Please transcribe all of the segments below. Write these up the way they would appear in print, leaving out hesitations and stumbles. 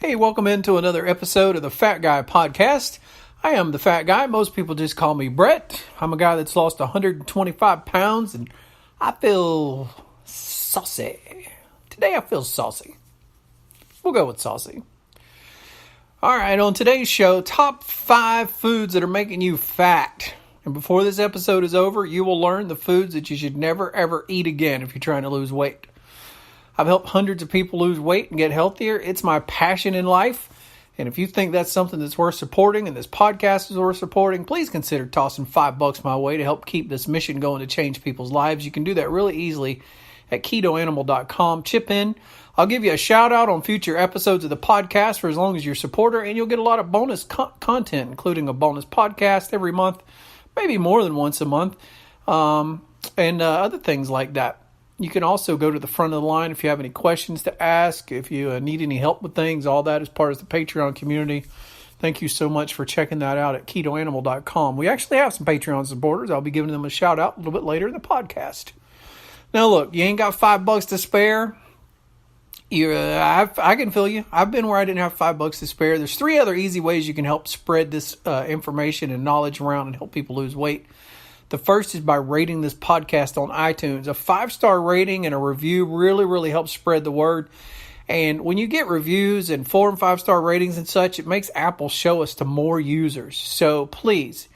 Hey, welcome into another episode of the Fat Guy Podcast. I am the Fat Guy. Most people just call me Brett. I'm a guy that's lost 125 pounds and I feel saucy. Today I feel saucy. We'll go with saucy. All right, on today's show, top 5 foods that are making you fat. And before this episode is over, you will learn the foods that you should never ever eat again if you're trying to lose weight. I've helped hundreds of people lose weight and get healthier. It's my passion in life. And if you think that's something that's worth supporting and this podcast is worth supporting, please consider tossing $5 my way to help keep this mission going to change people's lives. You can do that really easily at ketoanimal.com. Chip in. I'll give you a shout out on future episodes of the podcast for as long as you're a supporter, and you'll get a lot of bonus content, including a bonus podcast every month, maybe more than once a month, and other things like that. You can also go to the front of the line if you have any questions to ask, if you need any help with things. All that is part of the Patreon community. Thank you so much for checking that out at ketoanimal.com. We actually have some Patreon supporters. I'll be giving them a shout out a little bit later in the podcast. Now look, you ain't got $5 to spare. I can feel you. I've been where I didn't have $5 to spare. There's 3 other easy ways you can help spread this information and knowledge around and help people lose weight. The first is by rating this podcast on iTunes. A 5-star rating and a review really helps spread the word. And when you get reviews and 4 and 5-star ratings and such, it makes Apple show us to more users. So please,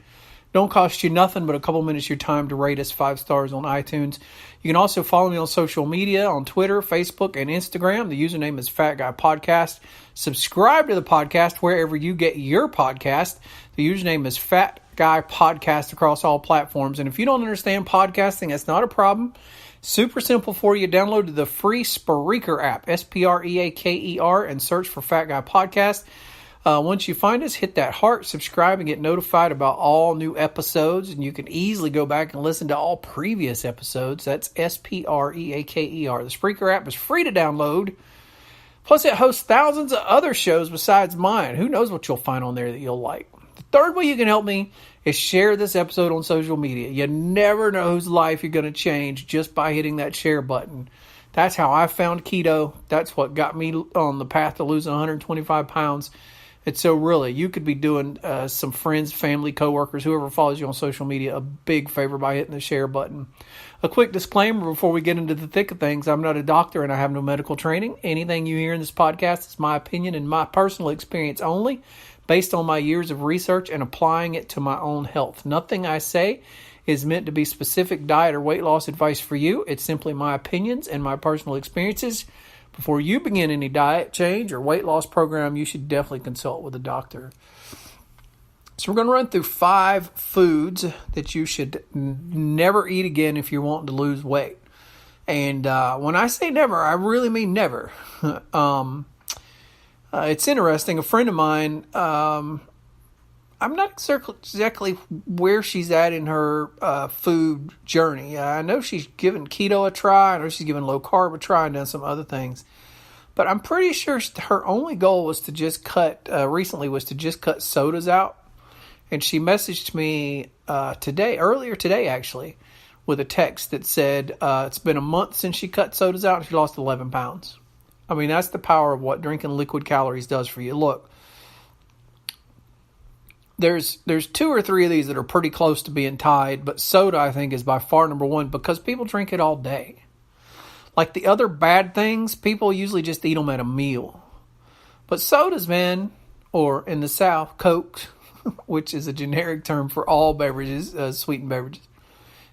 don't cost you nothing but a couple minutes of your time to rate us 5 stars on iTunes. You can also follow me on social media, on Twitter, Facebook, and Instagram. The username is Fat Guy Podcast. Subscribe to the podcast wherever you get your podcast. The username is Fat Guy Podcast across all platforms. And if you don't understand podcasting, that's not a problem. Super simple for you. Download the free Spreaker app, Spreaker, and search for Fat Guy Podcast. Once you find us, hit that heart, subscribe, and get notified about all new episodes. And you can easily go back and listen to all previous episodes. That's Spreaker. The Spreaker app is free to download. Plus, it hosts thousands of other shows besides mine. Who knows what you'll find on there that you'll like. The third way you can help me is share this episode on social media. You never know whose life you're going to change just by hitting that share button. That's how I found keto. That's what got me on the path to losing 125 pounds. And so really, you could be doing some friends, family, coworkers, whoever follows you on social media, a big favor by hitting the share button. A quick disclaimer before we get into the thick of things. I'm not a doctor and I have no medical training. Anything you hear in this podcast is my opinion and my personal experience only, based on my years of research and applying it to my own health. Nothing I say is meant to be specific diet or weight loss advice for you. It's simply my opinions and my personal experiences. Before you begin any diet change or weight loss program, you should definitely consult with a doctor. So we're going to run through 5 foods that you should never eat again if you're wanting to lose weight. And when I say never, I really mean never. It's interesting. A friend of mine, I'm not exactly where she's at in her food journey. I know she's given keto a try. I know she's given low carb a try and done some other things. But I'm pretty sure her only goal was to just cut, recently was to just cut sodas out. And she messaged me earlier today actually, with a text that said it's been a month since she cut sodas out and she lost 11 pounds. I mean, that's the power of what drinking liquid calories does for you. Look, there's 2 or 3 of these that are pretty close to being tied, but soda, I think, is by far number 1 because people drink it all day. Like the other bad things, people usually just eat them at a meal. But sodas, man, or in the South, Coke, which is a generic term for all beverages, sweetened beverages.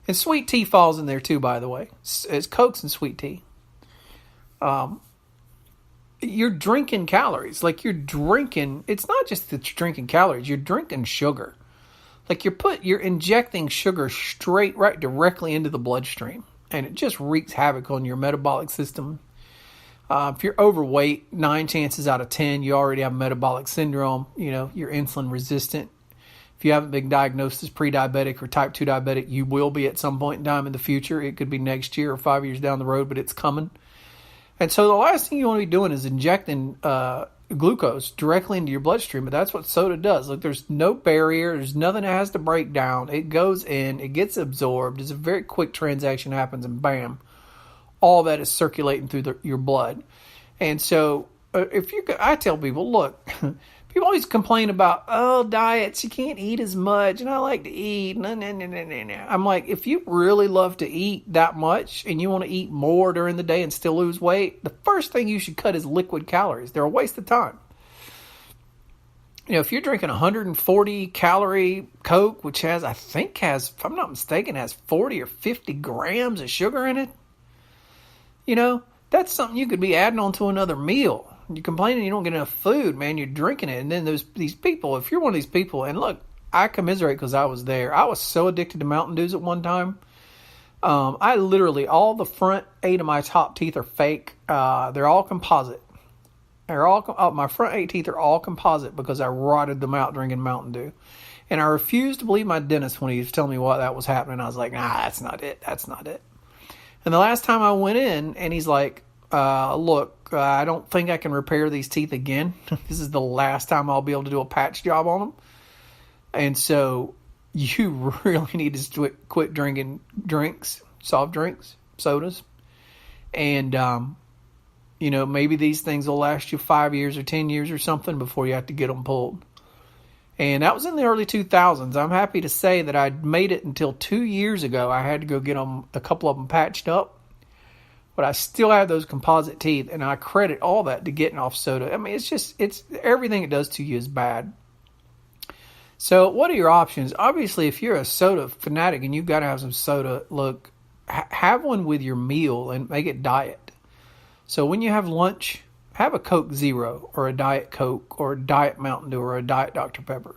And sweet tea falls in there too, by the way. It's Cokes and sweet tea. You're drinking calories. Like you're drinking, it's not just that you're drinking calories, you're drinking sugar. Like you're injecting sugar right directly into the bloodstream. And it just wreaks havoc on your metabolic system. If you're overweight, 9 chances out of 10, you already have metabolic syndrome. You know, you're insulin resistant. If you haven't been diagnosed as pre-diabetic or type 2 diabetic, you will be at some point in time in the future. It could be next year or 5 years down the road, but it's coming. And so the last thing you want to be doing is injecting glucose directly into your bloodstream. But that's what soda does. Look, there's no barrier. There's nothing that has to break down. It goes in. It gets absorbed. It's a very quick transaction happens and bam, all that is circulating through your blood. And so I tell people, look, people always complain about, oh, diets, you can't eat as much, and I like to eat. No. I'm like, if you really love to eat that much and you want to eat more during the day and still lose weight, the first thing you should cut is liquid calories. They're a waste of time. If you're drinking 140 calorie Coke, which if I'm not mistaken, has 40 or 50 grams of sugar in it, that's something you could be adding on to another meal. You're complaining you don't get enough food, man. You're drinking it. And then there's these people, if you're one of these people, and look, I commiserate because I was there. I was so addicted to Mountain Dews at one time. I literally, all the front 8 of my top teeth are fake. They're all composite. My front 8 teeth are all composite because I rotted them out drinking Mountain Dew. And I refused to believe my dentist when he was telling me what that was happening. I was like, that's not it. That's not it. And the last time I went in, and he's like, look, I don't think I can repair these teeth again. This is the last time I'll be able to do a patch job on them. And so you really need to quit drinking drinks, soft drinks, sodas. And, maybe these things will last you 5 years or 10 years or something before you have to get them pulled. And that was in the early 2000s. I'm happy to say that I made it until 2 years ago. I had to go get a couple of them patched up. But I still have those composite teeth, and I credit all that to getting off soda. I mean, it's everything it does to you is bad. So what are your options? Obviously, if you're a soda fanatic and you've got to have some soda, look, have one with your meal and make it diet. So when you have lunch, have a Coke Zero or a Diet Coke or a Diet Mountain Dew or a Diet Dr. Pepper.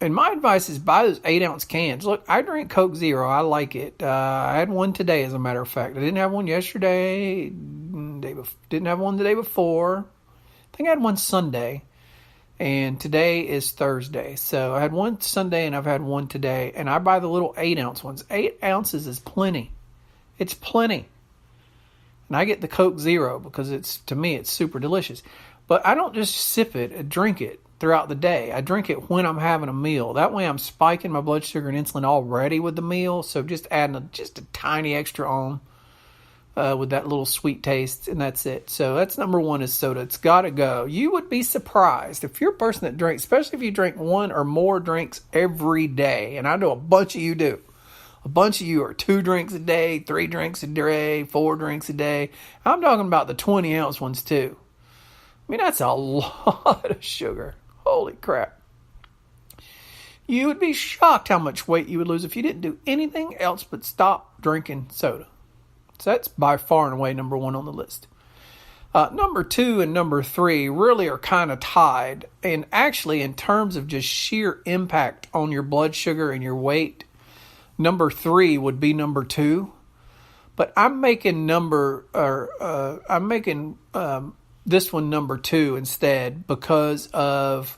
And my advice is buy those 8-ounce cans. Look, I drink Coke Zero. I like it. I had one today, as a matter of fact. I didn't have one yesterday. Didn't have one the day before. I think I had one Sunday. And today is Thursday. So I had one Sunday and I've had one today. And I buy the little 8-ounce ones. 8 ounces is plenty. It's plenty. And I get the Coke Zero because to me, it's super delicious. But I don't just sip it and drink it throughout the day. I drink it when I'm having a meal. That way I'm spiking my blood sugar and insulin already with the meal. So just adding just a tiny extra on with that little sweet taste, and that's it. So that's number one is soda. It's got to go. You would be surprised if you're a person that drinks, especially if you drink one or more drinks every day. And I know a bunch of you do. A bunch of you are 2 drinks a day, 3 drinks a day, 4 drinks a day. I'm talking about the 20-ounce ones too. I mean, that's a lot of sugar. Holy crap. You would be shocked how much weight you would lose if you didn't do anything else but stop drinking soda. So that's by far and away number 1 on the list. Number 2 and number 3 really are kind of tied. And actually, in terms of just sheer impact on your blood sugar and your weight, number 3 would be number 2. But I'm making this one number 2 instead because of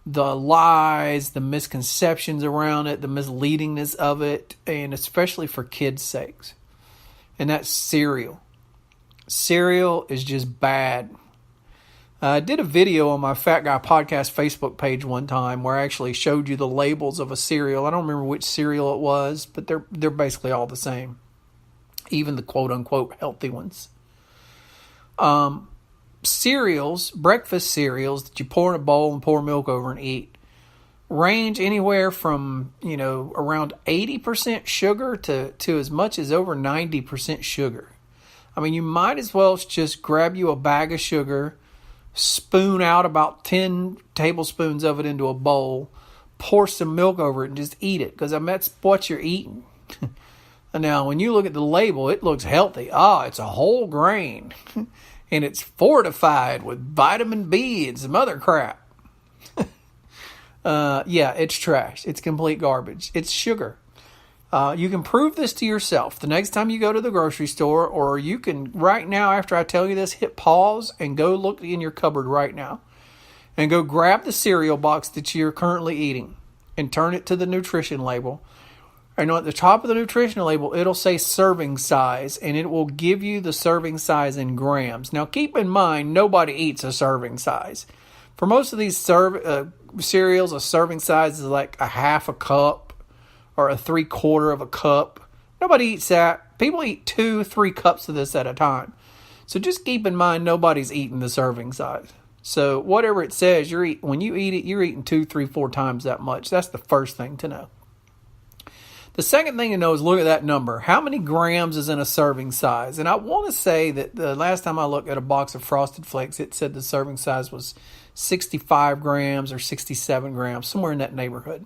the lies, the misconceptions around it, the misleadingness of it, and especially for kids' sakes. And that's cereal. Cereal is just bad. I did a video on my Fat Guy Podcast Facebook page one time where I actually showed you the labels of a cereal. I don't remember which cereal it was, but they're basically all the same. Even the quote-unquote healthy ones. Cereals, breakfast cereals that you pour in a bowl and pour milk over and eat, range anywhere from, around 80% sugar to as much as over 90% sugar. I mean, you might as well just grab you a bag of sugar, spoon out about 10 tablespoons of it into a bowl, pour some milk over it, and just eat it, because that's what you're eating. Now, when you look at the label, it looks healthy. It's a whole grain. And it's fortified with vitamin B and some other crap. It's trash. It's complete garbage. It's sugar. You can prove this to yourself the next time you go to the grocery store, or you can, right now, after I tell you this, hit pause and go look in your cupboard right now. And go grab the cereal box that you're currently eating and turn it to the nutrition label. And at the top of the nutrition label, it'll say serving size, and it will give you the serving size in grams. Now, keep in mind, nobody eats a serving size. For most of these cereals, a serving size is like a half a cup or a 3/4 of a cup. Nobody eats that. People eat 2-3 cups of this at a time. So just keep in mind, nobody's eating the serving size. So whatever it says, when you eat it, you're eating 2, 3, 4 times that much. That's the first thing to know. The second thing to know is look at that number. How many grams is in a serving size? And I want to say that the last time I looked at a box of Frosted Flakes, it said the serving size was 65 grams or 67 grams, somewhere in that neighborhood.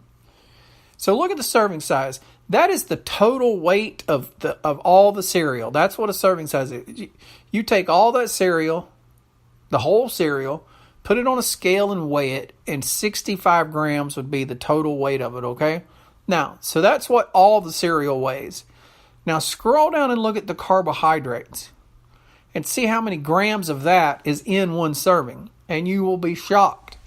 So look at the serving size. That is the total weight of all the cereal. That's what a serving size is. You take all that cereal, the whole cereal, put it on a scale and weigh it, and 65 grams would be the total weight of it, okay? Now, so that's what all the cereal weighs. Now scroll down and look at the carbohydrates and see how many grams of that is in one serving, and you will be shocked.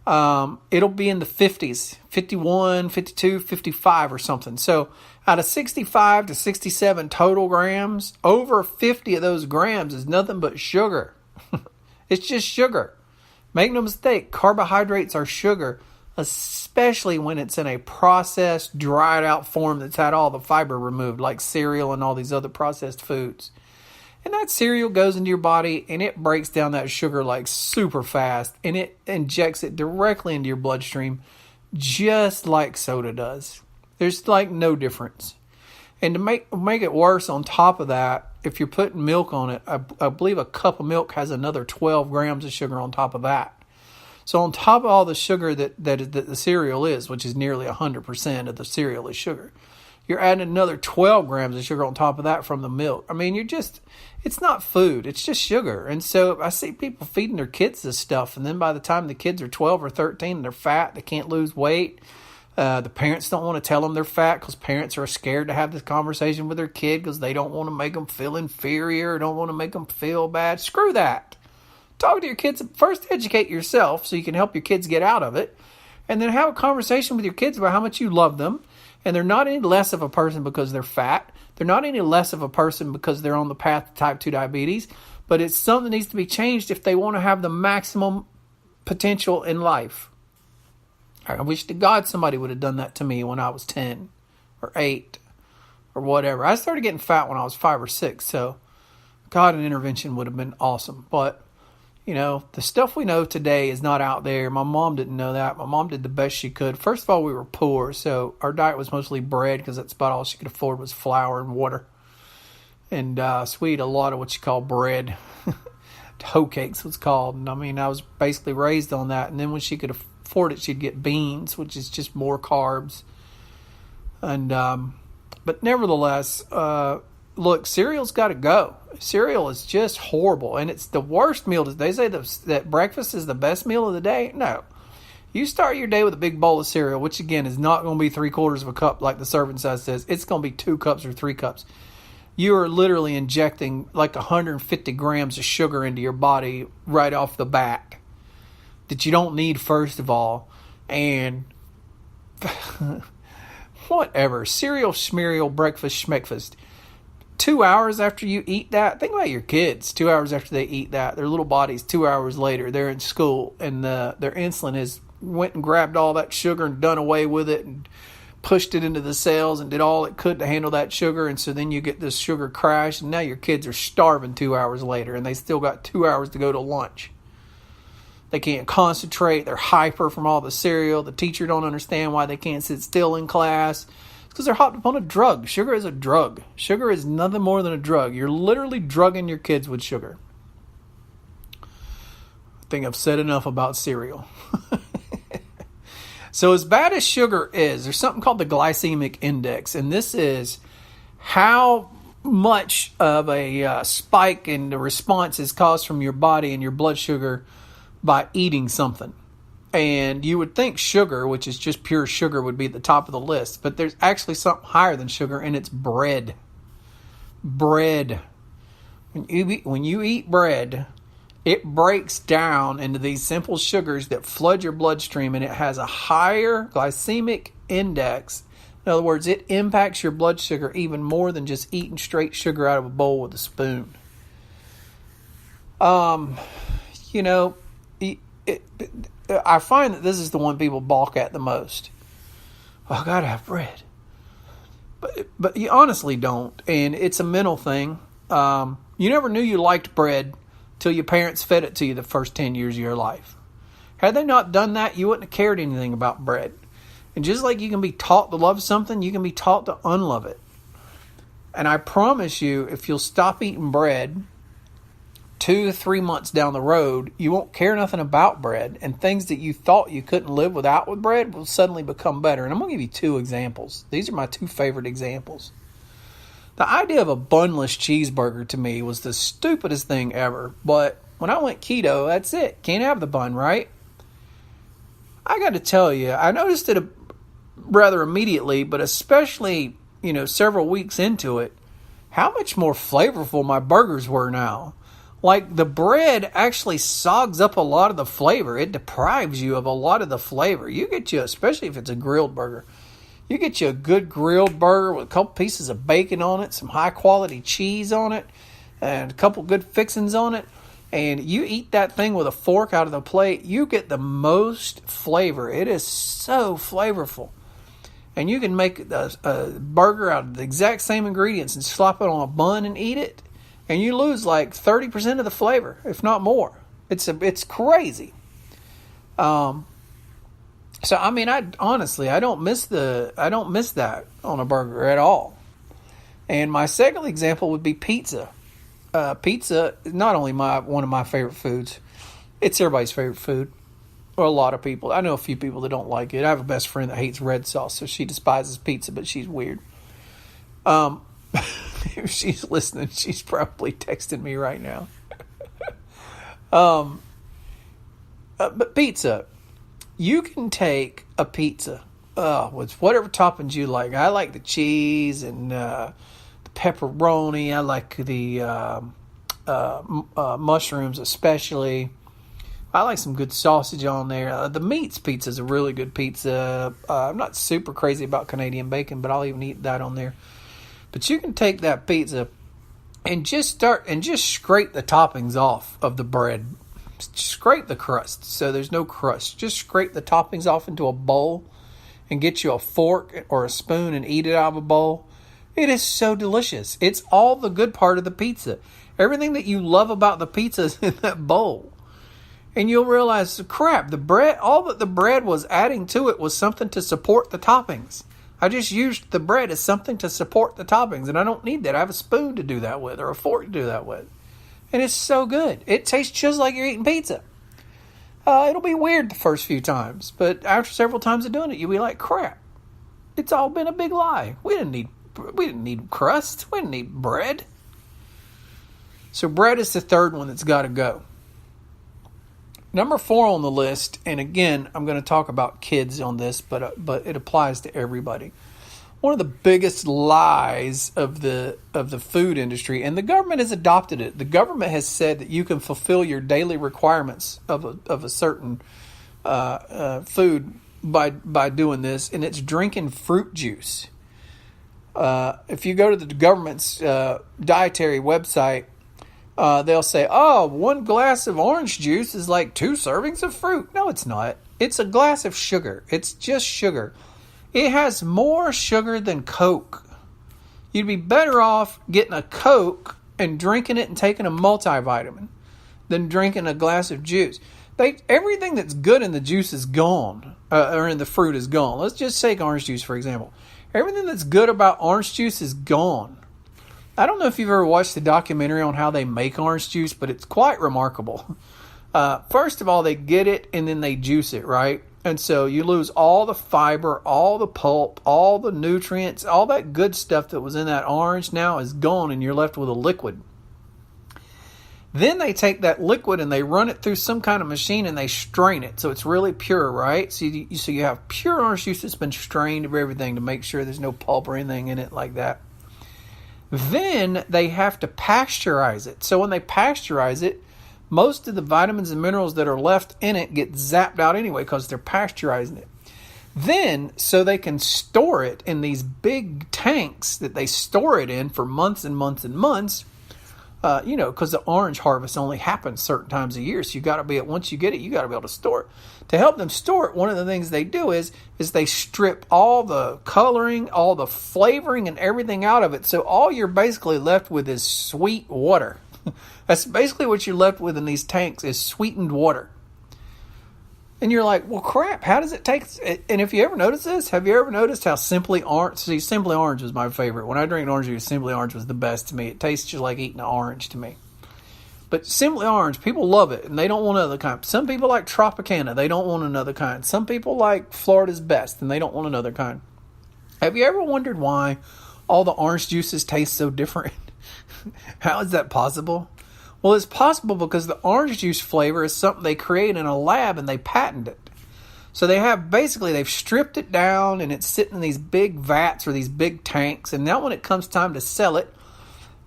It'll be in the 50s, 51, 52, 55 or something. So out of 65 to 67 total grams, over 50 of those grams is nothing but sugar. It's just sugar. Make no mistake, carbohydrates are sugar, especially when it's in a processed, dried out form that's had all the fiber removed, like cereal and all these other processed foods. And that cereal goes into your body and it breaks down that sugar like super fast, and it injects it directly into your bloodstream just like soda does. There's like no difference. And to make it worse, on top of that, if you're putting milk on it, I believe a cup of milk has another 12 grams of sugar on top of that. So on top of all the sugar that the cereal is, which is nearly 100% of the cereal is sugar, you're adding another 12 grams of sugar on top of that from the milk. I mean, it's not food. It's just sugar. And so I see people feeding their kids this stuff, and then by the time the kids are 12 or 13 and they're fat, they can't lose weight. The parents don't want to tell them they're fat because parents are scared to have this conversation with their kid because they don't want to make them feel inferior, don't want to make them feel bad. Screw that. Talk to your kids. First, educate yourself so you can help your kids get out of it. And then have a conversation with your kids about how much you love them. And they're not any less of a person because they're fat. They're not any less of a person because they're on the path to type 2 diabetes. But it's something that needs to be changed if they want to have the maximum potential in life. I wish to God somebody would have done that to me when I was 10 or 8 or whatever. I started getting fat when I was 5 or 6. So, God, an intervention would have been awesome. But, you know, the stuff we know today is not out there. My mom didn't know that. My mom did the best she could. First of all, we were poor. So, our diet was mostly bread because that's about all she could afford was flour and water. And so we eat a lot of what you call bread. Hoe cakes was called. And I mean, I was basically raised on that. And then when she could afford it, she'd get beans, which is just more carbs. And but nevertheless, look, cereal's got to go. Cereal is just horrible, and it's the worst meal. They say that breakfast is the best meal of the day. No, you start your day with a big bowl of cereal, which again is not going to be 3/4 of a cup like the serving size says. It's going to be 2 cups or 3 cups. You are literally injecting like 150 grams of sugar into your body right off the bat that you don't need, first of all. And whatever, cereal, schmearial, breakfast, schmeckfast. 2 hours after you eat that, think about your kids. 2 hours after they eat that, their little bodies, 2 hours later, they're in school, and their insulin has went and grabbed all that sugar and done away with it and pushed it into the cells and did all it could to handle that sugar. And so then you get this sugar crash, and now your kids are starving 2 hours later, and they still got 2 hours to go to lunch. They can't concentrate. They're hyper from all the cereal. The teacher don't understand why they can't sit still in class. It's because they're hopped upon a drug. Sugar is a drug. Sugar is nothing more than a drug. You're literally drugging your kids with sugar. I think I've said enough about cereal. So as bad as sugar is, there's something called the glycemic index. And this is how much of a spike in the response is caused from your body and your blood sugar by eating something. And you would think sugar, which is just pure sugar, would be at the top of the list. But there's actually something higher than sugar, and it's bread. Bread. When you eat bread, it breaks down into these simple sugars that flood your bloodstream, and it has a higher glycemic index. In other words, it impacts your blood sugar even more than just eating straight sugar out of a bowl with a spoon. You know, I find that this is the one people balk at the most. I gotta have bread, but you honestly don't, and it's a mental thing. You never knew you liked bread till your parents fed it to you the first 10 years of your life. Had they not done that, you wouldn't have cared anything about bread. And just like you can be taught to love something, you can be taught to unlove it. And I promise you, if you'll stop eating bread 2 to 3 months down the road, you won't care nothing about bread. And things that you thought you couldn't live without with bread will suddenly become better. And I'm going to give you 2 examples. These are my 2 favorite examples. The idea of a bunless cheeseburger to me was the stupidest thing ever. But when I went keto, that's it. Can't have the bun, right? I got to tell you, I noticed it rather immediately, but especially, several weeks into it, how much more flavorful my burgers were now. Like, the bread actually sogs up a lot of the flavor. It deprives you of a lot of the flavor. You get you, especially if it's a grilled burger, you get you a good grilled burger with a couple pieces of bacon on it, some high quality cheese on it, and a couple good fixings on it. And you eat that thing with a fork out of the plate, you get the most flavor. It is so flavorful. And you can make a burger out of the exact same ingredients and slap it on a bun and eat it. And you lose like 30% of the flavor, if not more. It's crazy. So I mean, I don't miss that on a burger at all. And my second example would be pizza. Pizza is not only one of my favorite foods, it's everybody's favorite food. Or a lot of people. I know a few people that don't like it. I have a best friend that hates red sauce, so she despises pizza, but she's weird. If she's listening, she's probably texting me right now. But pizza. You can take a pizza with whatever toppings you like. I like the cheese and the pepperoni. I like the mushrooms especially. I like some good sausage on there. The Meats pizza is a really good pizza. I'm not super crazy about Canadian bacon, but I'll even eat that on there. But you can take that pizza and just scrape the toppings off of the bread. Scrape the crust so there's no crust. Just scrape the toppings off into a bowl and get you a fork or a spoon and eat it out of a bowl. It is so delicious. It's all the good part of the pizza. Everything that you love about the pizza is in that bowl. And you'll realize, crap, the bread, all that the bread was adding to it was something to support the toppings. I just used the bread as something to support the toppings, and I don't need that. I have a spoon to do that with or a fork to do that with. And it's so good. It tastes just like you're eating pizza. It'll be weird the first few times, but after several times of doing it, you'll be like, crap, it's all been a big lie. We didn't need crust. We didn't need bread. So bread is the third one that's got to go. Number 4 on the list, and again, I'm going to talk about kids on this, but it applies to everybody. One of the biggest lies of the food industry, and the government has adopted it. The government has said that you can fulfill your daily requirements of a certain food by doing this, and it's drinking fruit juice. If you go to the government's dietary website, they'll say, 1 glass of orange juice is like 2 servings of fruit. No, it's not. It's a glass of sugar. It's just sugar. It has more sugar than Coke. You'd be better off getting a Coke and drinking it and taking a multivitamin than drinking a glass of juice. Everything that's good in the juice is gone, or in the fruit is gone. Let's just take orange juice, for example. Everything that's good about orange juice is gone. I don't know if you've ever watched the documentary on how they make orange juice, but it's quite remarkable. First of all, they get it and then they juice it, right? And so you lose all the fiber, all the pulp, all the nutrients, all that good stuff that was in that orange now is gone and you're left with a liquid. Then they take that liquid and they run it through some kind of machine and they strain it. So it's really pure, right? So you have pure orange juice that's been strained of everything to make sure there's no pulp or anything in it like that. Then they have to pasteurize it. So when they pasteurize it, most of the vitamins and minerals that are left in it get zapped out anyway because they're pasteurizing it. Then, so they can store it in these big tanks that they store it in for months and months and months, because the orange harvest only happens certain times a year. So once you get it, you got to be able to store it. To help them store it, one of the things they do is they strip all the coloring, all the flavoring and everything out of it. So all you're basically left with is sweet water. That's basically what you're left with in these tanks is sweetened water. And you're like, well, crap, how does it taste? And if you ever notice this, have you ever noticed how Simply Orange, see, Simply Orange was my favorite. When I drink orange juice, Simply Orange was the best to me. It tastes just like eating an orange to me. But Simply Orange, people love it, and they don't want another kind. Some people like Tropicana. They don't want another kind. Some people like Florida's Best, and they don't want another kind. Have you ever wondered why all the orange juices taste so different? How is that possible? Well, it's possible because the orange juice flavor is something they create in a lab and they patent it. So they've stripped it down and it's sitting in these big vats or these big tanks. And now when it comes time to sell it,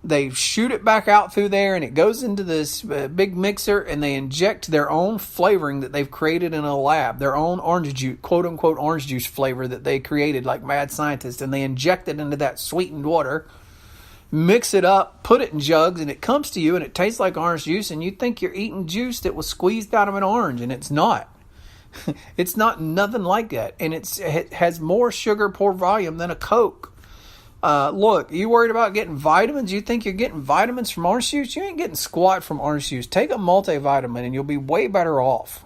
they shoot it back out through there and it goes into this big mixer and they inject their own flavoring that they've created in a lab, their own orange juice, quote unquote orange juice flavor that they created like mad scientists. And they inject it into that sweetened water. Mix it up, put it in jugs, and it comes to you, and it tastes like orange juice, and you think you're eating juice that was squeezed out of an orange, and it's not. It's not nothing like that, and it has more sugar per volume than a Coke. Look, you worried about getting vitamins? You think you're getting vitamins from orange juice? You ain't getting squat from orange juice. Take a multivitamin, and you'll be way better off.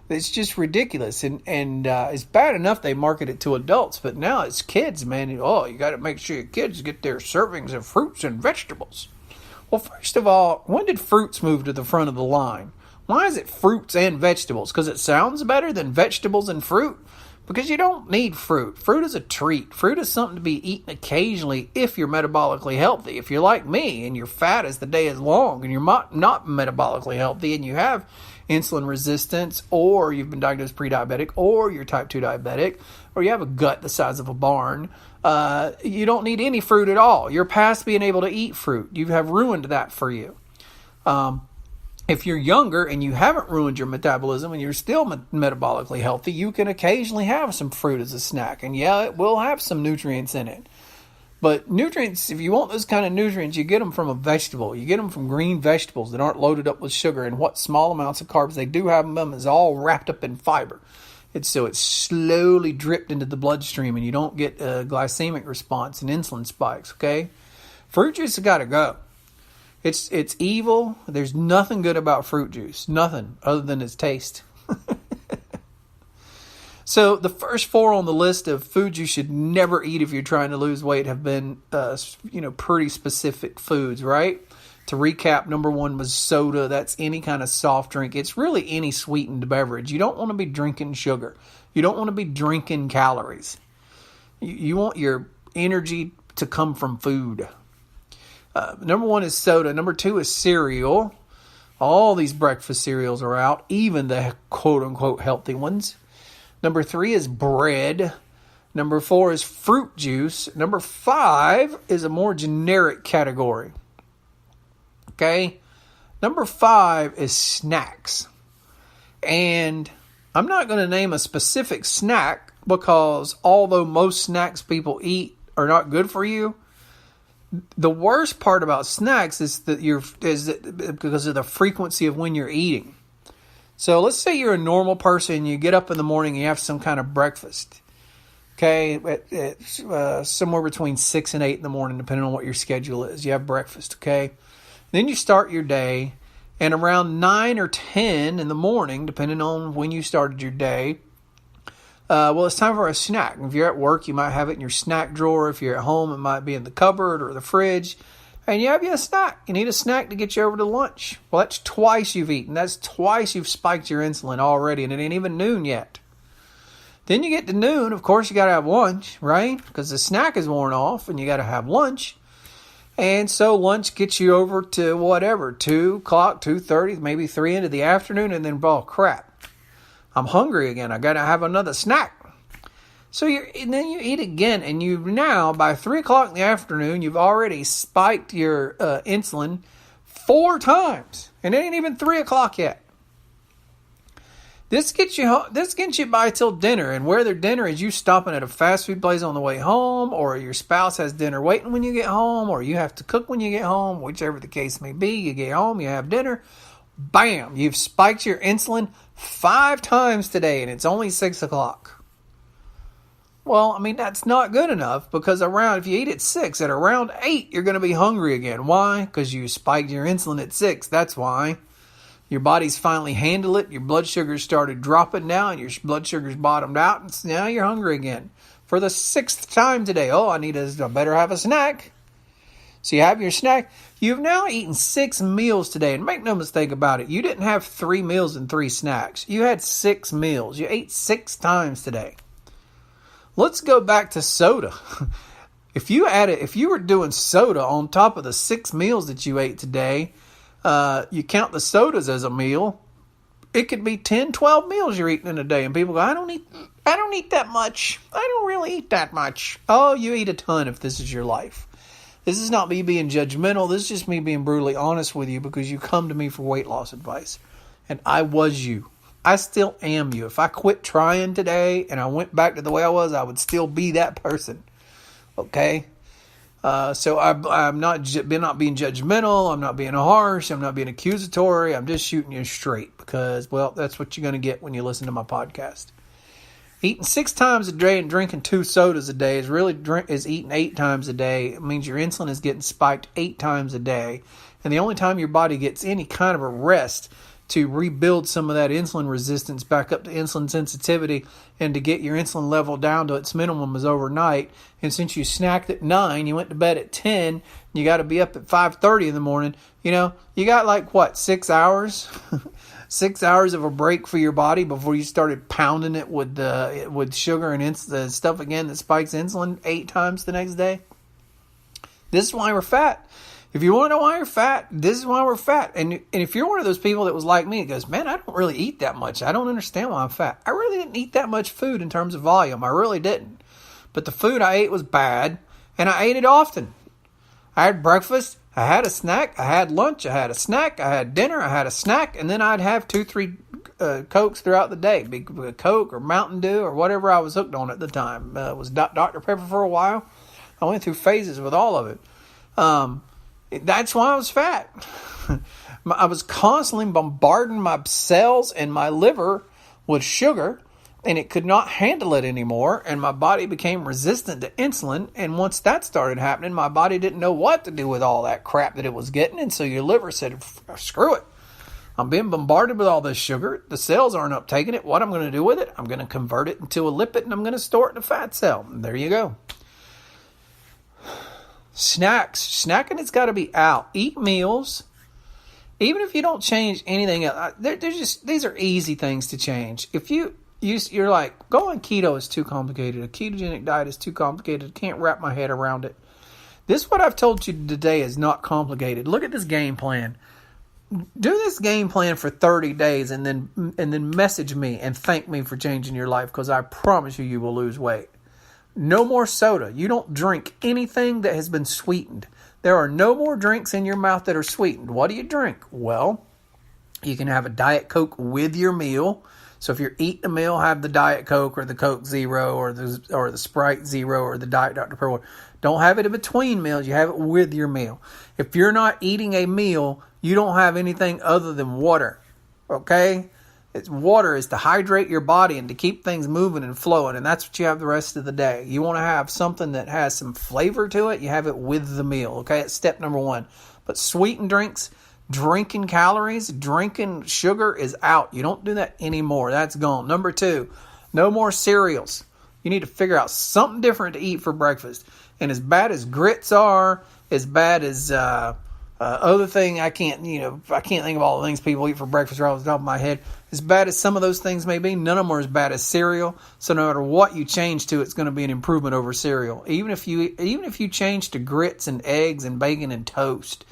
It's just ridiculous, and it's bad enough they market it to adults, but now it's kids, man. Oh, you got to make sure your kids get their servings of fruits and vegetables. Well, first of all, when did fruits move to the front of the line? Why is it fruits and vegetables? Because it sounds better than vegetables and fruit? Because you don't need fruit. Fruit is a treat. Fruit is something to be eaten occasionally if you're metabolically healthy. If you're like me and you're fat as the day is long and you're not metabolically healthy and you have insulin resistance, or you've been diagnosed pre-diabetic, or you're type 2 diabetic, or you have a gut the size of a barn, you don't need any fruit at all. You're past being able to eat fruit. You have ruined that for you. If you're younger and you haven't ruined your metabolism and you're still metabolically healthy, you can occasionally have some fruit as a snack. And yeah, it will have some nutrients in it. But nutrients, if you want those kind of nutrients, you get them from a vegetable. You get them from green vegetables that aren't loaded up with sugar. And what small amounts of carbs they do have in them is all wrapped up in fiber. It's slowly dripped into the bloodstream and you don't get a glycemic response and insulin spikes, okay? Fruit juice has got to go. It's evil. There's nothing good about fruit juice. Nothing other than its taste. So the first 4 on the list of foods you should never eat if you're trying to lose weight have been, pretty specific foods, right? To recap, number 1 was soda. That's any kind of soft drink. It's really any sweetened beverage. You don't want to be drinking sugar. You don't want to be drinking calories. You want your energy to come from food. Number 1 is soda. Number 2 is cereal. All these breakfast cereals are out, even the quote-unquote healthy ones. Number 3 is bread. Number 4 is fruit juice. Number 5 is a more generic category. Okay? Number 5 is snacks. And I'm not going to name a specific snack because although most snacks people eat are not good for you, the worst part about snacks is that because of the frequency of when you're eating. So let's say you're a normal person, you get up in the morning and you have some kind of breakfast. Okay, at somewhere between 6 and 8 in the morning, depending on what your schedule is. You have breakfast, okay? Then you start your day, and around 9 or 10 in the morning, depending on when you started your day, it's time for a snack. If you're at work, you might have it in your snack drawer. If you're at home, it might be in the cupboard or the fridge. And you have a snack. You need a snack to get you over to lunch. Well, that's twice you've eaten. That's twice you've spiked your insulin already, and it ain't even noon yet. Then you get to noon. Of course, you got to have lunch, right? Because the snack is worn off, and you got to have lunch. And so lunch gets you over to whatever, 2 o'clock, 2:30, maybe 3 into the afternoon, and then, oh, crap. I'm hungry again. I got to have another snack. So then you eat again, and by 3 o'clock in the afternoon, you've already spiked your insulin 4 times, and it ain't even 3 o'clock yet. This gets you by till dinner, and whether dinner is you stopping at a fast food place on the way home, or your spouse has dinner waiting when you get home, or you have to cook when you get home, whichever the case may be. You get home, you have dinner, bam, you've spiked your insulin 5 times today, and it's only 6 o'clock. Well, I mean, that's not good enough because if you eat at 6, at around 8, you're going to be hungry again. Why? Because you spiked your insulin at 6. That's why. Your body's finally handled it. Your blood sugar started dropping now, and your blood sugar's bottomed out. And now you're hungry again. For the 6th time today, I better have a snack. So you have your snack. You've now eaten 6 meals today. And make no mistake about it, you didn't have 3 meals and 3 snacks. You had 6 meals. You ate 6 times today. Let's go back to soda. If you were doing soda on top of the 6 meals that you ate today, you count the sodas as a meal, it could be 10, 12 meals you're eating in a day. And people go, I don't eat that much. I don't really eat that much. Oh, you eat a ton if this is your life. This is not me being judgmental. This is just me being brutally honest with you because you come to me for weight loss advice. And I was you. I still am you. If I quit trying today and I went back to the way I was, I would still be that person. Okay? So I'm not being judgmental. I'm not being harsh. I'm not being accusatory. I'm just shooting you straight because, well, that's what you're going to get when you listen to my podcast. Eating 6 times a day and drinking 2 sodas a day is eating 8 times a day. It means your insulin is getting spiked 8 times a day. And the only time your body gets any kind of a rest to rebuild some of that insulin resistance back up to insulin sensitivity and to get your insulin level down to its minimum is overnight. And since you snacked at 9, you went to bed at 10, you got to be up at 5:30 in the morning. You got 6 hours? 6 hours of a break for your body before you started pounding it with sugar and stuff again that spikes insulin 8 times the next day. This is why we're fat. If you want to know why you're fat, this is why we're fat. And if you're one of those people that was like me, that goes, man, I don't really eat that much. I don't understand why I'm fat. I really didn't eat that much food in terms of volume. I really didn't. But the food I ate was bad, and I ate it often. I had breakfast, I had a snack, I had lunch, I had a snack, I had dinner, I had a snack, and then I'd have 2-3 Cokes throughout the day. Be Coke or Mountain Dew or whatever I was hooked on at the time. It was Dr. Pepper for a while. I went through phases with all of it. That's why I was fat. I was constantly bombarding my cells and my liver with sugar, and it could not handle it anymore, and my body became resistant to insulin. And once that started happening, my body didn't know what to do with all that crap that it was getting, and so your liver said, screw it. I'm being bombarded with all this sugar. The cells aren't uptaking it. What I'm going to do with it? I'm going to convert it into a lipid, and I'm going to store it in a fat cell. And there you go. Snacking has got to be out. Eat meals. Even if you don't change anything else, these are easy things to change. If you're like, going keto is too complicated. A ketogenic diet is too complicated. I can't wrap my head around it. This, what I've told you today, is not complicated. Look at this game plan. Do this game plan for 30 days and then message me and thank me for changing your life, because I promise you will lose weight. No more soda. You don't drink anything that has been sweetened. There are no more drinks in your mouth that are sweetened. What do you drink? Well, you can have a Diet Coke with your meal. So if you're eating a meal, have the Diet Coke or the Coke Zero or the Sprite Zero or the Diet Dr. Pepper. Don't have it in between meals. You have it with your meal. If you're not eating a meal, you don't have anything other than water. Okay? Water is to hydrate your body and to keep things moving and flowing, and that's what you have the rest of the day. You want to have something that has some flavor to it, you have it with the meal. Okay, it's step number 1. But sweetened drinks, drinking calories, drinking sugar is out. You don't do that anymore. That's gone. Number 2, no more cereals. You need to figure out something different to eat for breakfast. And as bad as grits are, as bad as other thing, I can't think of all the things people eat for breakfast right off the top of my head. As bad as some of those things may be, none of them are as bad as cereal. So no matter what you change to, it's going to be an improvement over cereal. Even if you change to grits and eggs and bacon and toast,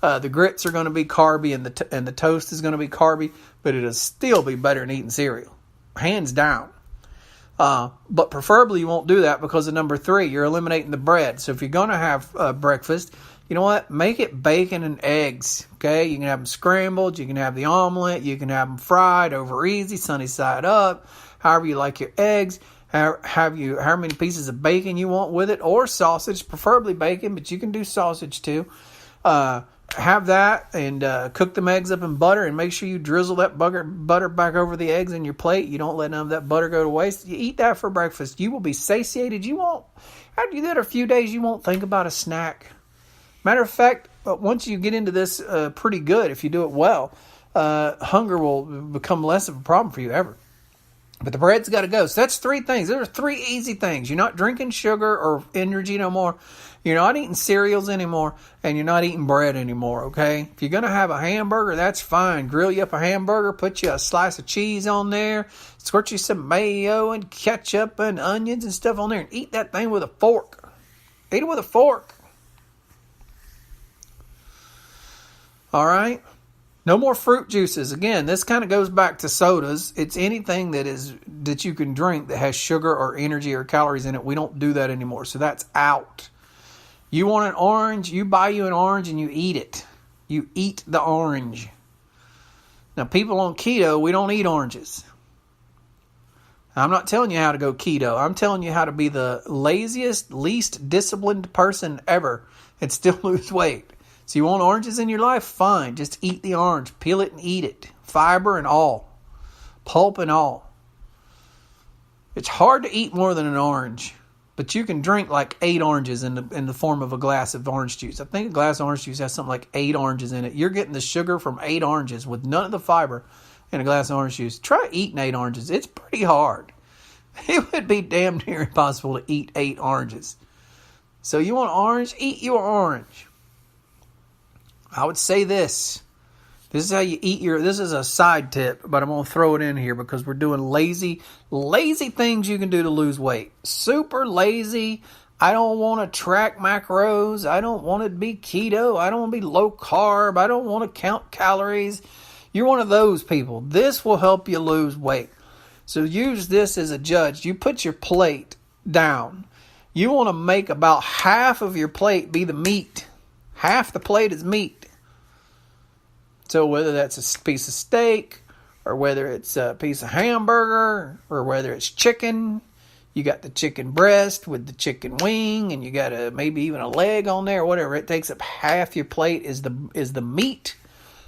the grits are going to be carby and the toast is going to be carby, but it'll still be better than eating cereal, hands down. But preferably you won't do that because of number 3, you're eliminating the bread. So if you're going to have breakfast, you know what? Make it bacon and eggs, okay? You can have them scrambled. You can have the omelet. You can have them fried over easy, sunny side up, however you like your eggs. How many pieces of bacon you want with it, or sausage, preferably bacon, but you can do sausage too. have that and cook them eggs up in butter, and make sure you drizzle that butter back over the eggs in your plate. You don't let none of that butter go to waste. You eat that for breakfast. You will be satiated. You won't, after you do that a few days, you won't think about a snack. Matter of fact, once you get into this pretty good, if you do it well, hunger will become less of a problem for you ever. But the bread's got to go. So that's 3 things. There are 3 easy things. You're not drinking sugar or energy no more. You're not eating cereals anymore. And you're not eating bread anymore, okay? If you're going to have a hamburger, that's fine. Grill you up a hamburger. Put you a slice of cheese on there. Squirt you some mayo and ketchup and onions and stuff on there. And eat that thing with a fork. Eat it with a fork. All right? No more fruit juices. Again, this kind of goes back to sodas. It's anything that you can drink that has sugar or energy or calories in it. We don't do that anymore. So that's out. You want an orange, you buy you an orange and you eat it. You eat the orange. Now, people on keto, we don't eat oranges. I'm not telling you how to go keto. I'm telling you how to be the laziest, least disciplined person ever and still lose weight. So you want oranges in your life? Fine. Just eat the orange. Peel it and eat it. Fiber and all. Pulp and all. It's hard to eat more than an orange. But you can drink like 8 oranges in the form of a glass of orange juice. I think a glass of orange juice has something like 8 oranges in it. You're getting the sugar from 8 oranges with none of the fiber in a glass of orange juice. Try eating 8 oranges. It's pretty hard. It would be damn near impossible to eat 8 oranges. So you want orange? Eat your orange. I would say this. This is how you eat this is a side tip, but I'm going to throw it in here because we're doing lazy things you can do to lose weight. Super lazy. I don't want to track macros. I don't want to be keto. I don't want to be low carb. I don't want to count calories. You're one of those people. This will help you lose weight. So use this as a judge. You put your plate down. You want to make about half of your plate be the meat. Half the plate is meat. So whether that's a piece of steak or whether it's a piece of hamburger or whether it's chicken, you got the chicken breast with the chicken wing and you got maybe even a leg on there or whatever. It takes up half your plate is the meat.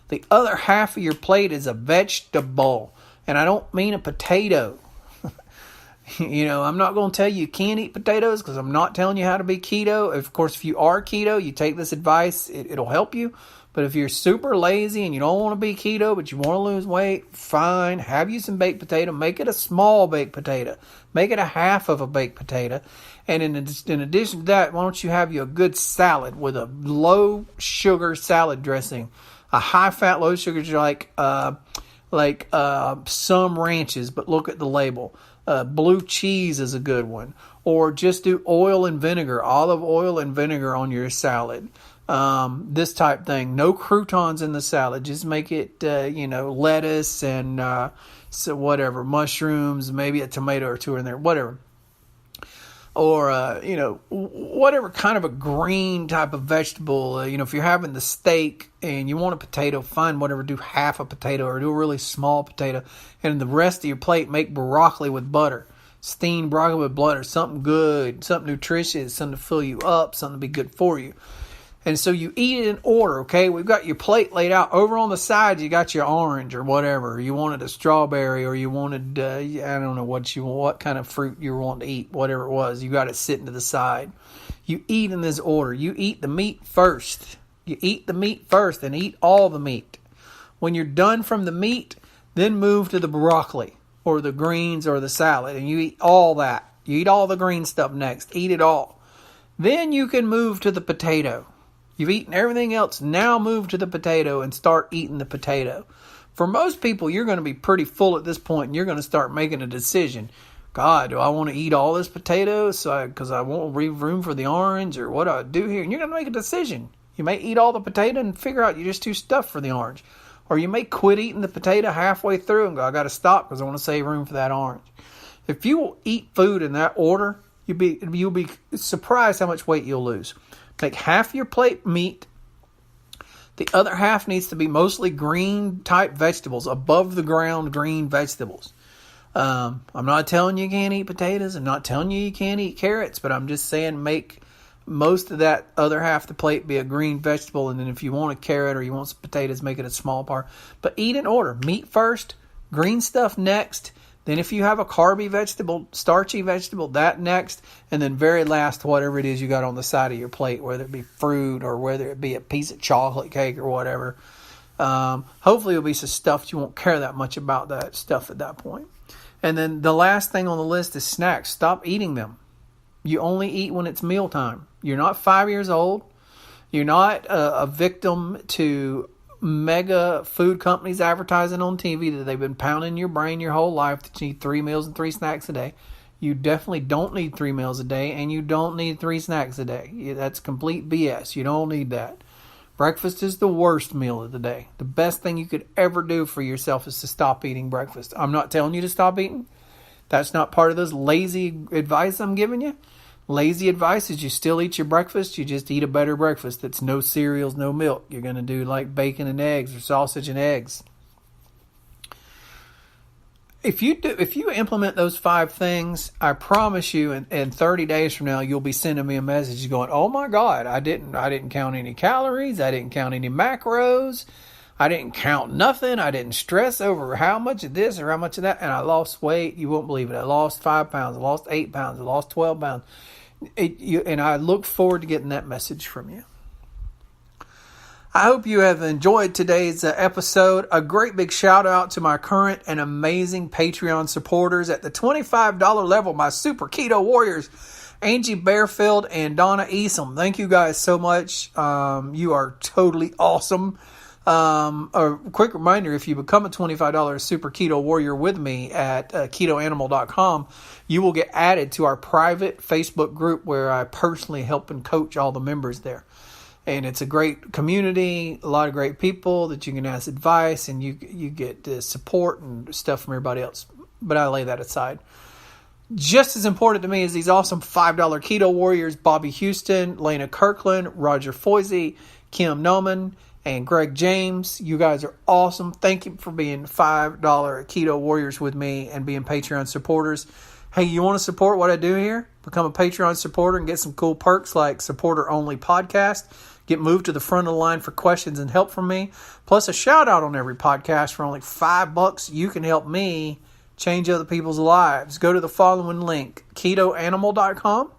The other half of your plate is a vegetable. And I don't mean a potato. I'm not going to tell you can't eat potatoes because I'm not telling you how to be keto. Of course, if you are keto, you take this advice, it'll help you. But if you're super lazy and you don't want to be keto, but you want to lose weight, fine. Have you some baked potato. Make it a small baked potato. Make it a half of a baked potato. And in addition to that, why don't you have you a good salad with a low sugar salad dressing. A high fat, low sugar like some ranches, but look at the label. Blue cheese is a good one. Or just do oil and vinegar, olive oil and vinegar on your salad. This type thing. No croutons in the salad. Just make it, lettuce and so whatever, mushrooms, maybe a tomato or 2 in there, whatever. Or, whatever kind of a green type of vegetable. If you're having the steak and you want a potato, fine, whatever, do half a potato or do a really small potato. And the rest of your plate, make broccoli with butter. Steamed broccoli with butter. Something good, something nutritious, something to fill you up, something to be good for you. And so you eat it in order, okay? We've got your plate laid out. Over on the side, you got your orange or whatever. You wanted a strawberry or you wanted, I don't know what kind of fruit you were wanting to eat, whatever it was. You got it sitting to the side. You eat in this order. You eat the meat first. You eat the meat first and eat all the meat. When you're done from the meat, then move to the broccoli or the greens or the salad. And you eat all that. You eat all the green stuff next. Eat it all. Then you can move to the potato. You've eaten everything else. Now move to the potato and start eating the potato. For most people, you're going to be pretty full at this point, and you're going to start making a decision. God, do I want to eat all this potato because I won't leave room for the orange, or what do I do here? And you're going to make a decision. You may eat all the potato and figure out you're just too stuffed for the orange. Or you may quit eating the potato halfway through and go, I got to stop because I want to save room for that orange. If you eat food in that order, you'll be surprised how much weight you'll lose. Take half your plate meat. The other half needs to be mostly green type vegetables, above the ground green vegetables. I'm not telling you can't eat potatoes. I'm not telling you can't eat carrots, but I'm just saying make most of that other half of the plate be a green vegetable. And then if you want a carrot or you want some potatoes, make it a small part. But eat in order. Meat first, green stuff next. Then if you have a carby vegetable, starchy vegetable, that next. And then very last, whatever it is you got on the side of your plate, whether it be fruit or whether it be a piece of chocolate cake or whatever. Hopefully it'll be some stuff you won't care that much about that stuff at that point. And then the last thing on the list is snacks. Stop eating them. You only eat when it's mealtime. You're not 5 years old. You're not a victim to mega food companies advertising on TV that they've been pounding in your brain your whole life that you need 3 meals and 3 snacks a day. You definitely don't need 3 meals a day, and you don't need 3 snacks a day. That's complete BS. You don't need that. Breakfast is the worst meal of the day. The best thing you could ever do for yourself is to stop eating breakfast. I'm not telling you to stop eating. That's not part of this lazy advice I'm giving you. Lazy advice is you still eat your breakfast. You just eat a better breakfast. That's no cereals, no milk. You're going to do like bacon and eggs or sausage and eggs. If you implement those 5 things, I promise you in 30 days from now, you'll be sending me a message going, oh my God, I didn't count any calories. I didn't count any macros. I didn't count nothing. I didn't stress over how much of this or how much of that. And I lost weight. You won't believe it. I lost 5 pounds. I lost 8 pounds. I lost 12 pounds. And I look forward to getting that message from you. I hope you have enjoyed today's episode. A great big shout out to my current and amazing Patreon supporters at the $25 level, my super keto warriors, Angie Bearfield and Donna Easom. Thank you guys so much. You are totally awesome. A quick reminder, if you become a $25 super keto warrior with me at ketoanimal.com, you will get added to our private Facebook group where I personally help and coach all the members there. And it's a great community, a lot of great people that you can ask advice, and you get support and stuff from everybody else. But I lay that aside. Just as important to me is these awesome $5 keto warriors, Bobby Houston, Lena Kirkland, Roger Foisey, Kim Noman, and Greg James. You guys are awesome. Thank you for being $5 keto warriors with me and being Patreon supporters. Hey, you want to support what I do here? Become a Patreon supporter and get some cool perks like supporter only podcast. Get moved to the front of the line for questions and help from me. Plus a shout out on every podcast for only $5. You can help me change other people's lives. Go to the following link, ketoanimal.com.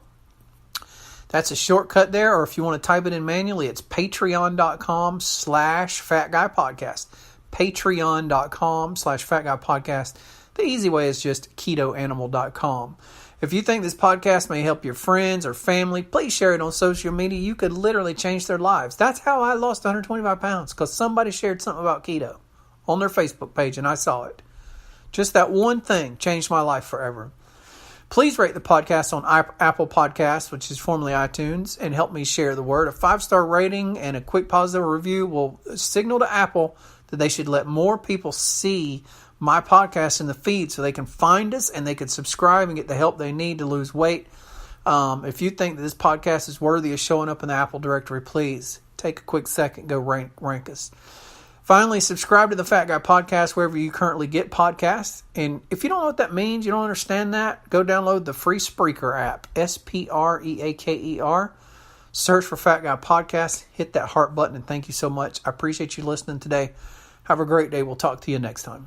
That's a shortcut there. Or if you want to type it in manually, it's patreon.com/fatguypodcast. Patreon.com/fatguypodcast. The easy way is just ketoanimal.com. If you think this podcast may help your friends or family, please share it on social media. You could literally change their lives. That's how I lost 125 pounds, because somebody shared something about keto on their Facebook page and I saw it. Just that one thing changed my life forever. Please rate the podcast on Apple Podcasts, which is formerly iTunes, and help me share the word. A 5-star rating and a quick positive review will signal to Apple that they should let more people see my podcast in the feed so they can find us and they can subscribe and get the help they need to lose weight. If you think that this podcast is worthy of showing up in the Apple directory, please take a quick second, go rank us. Finally, subscribe to the Fat Guy Podcast wherever you currently get podcasts. And if you don't know what that means, you don't understand that, go download the free Spreaker app, Spreaker. Search for Fat Guy Podcast, hit that heart button, and thank you so much. I appreciate you listening today. Have a great day. We'll talk to you next time.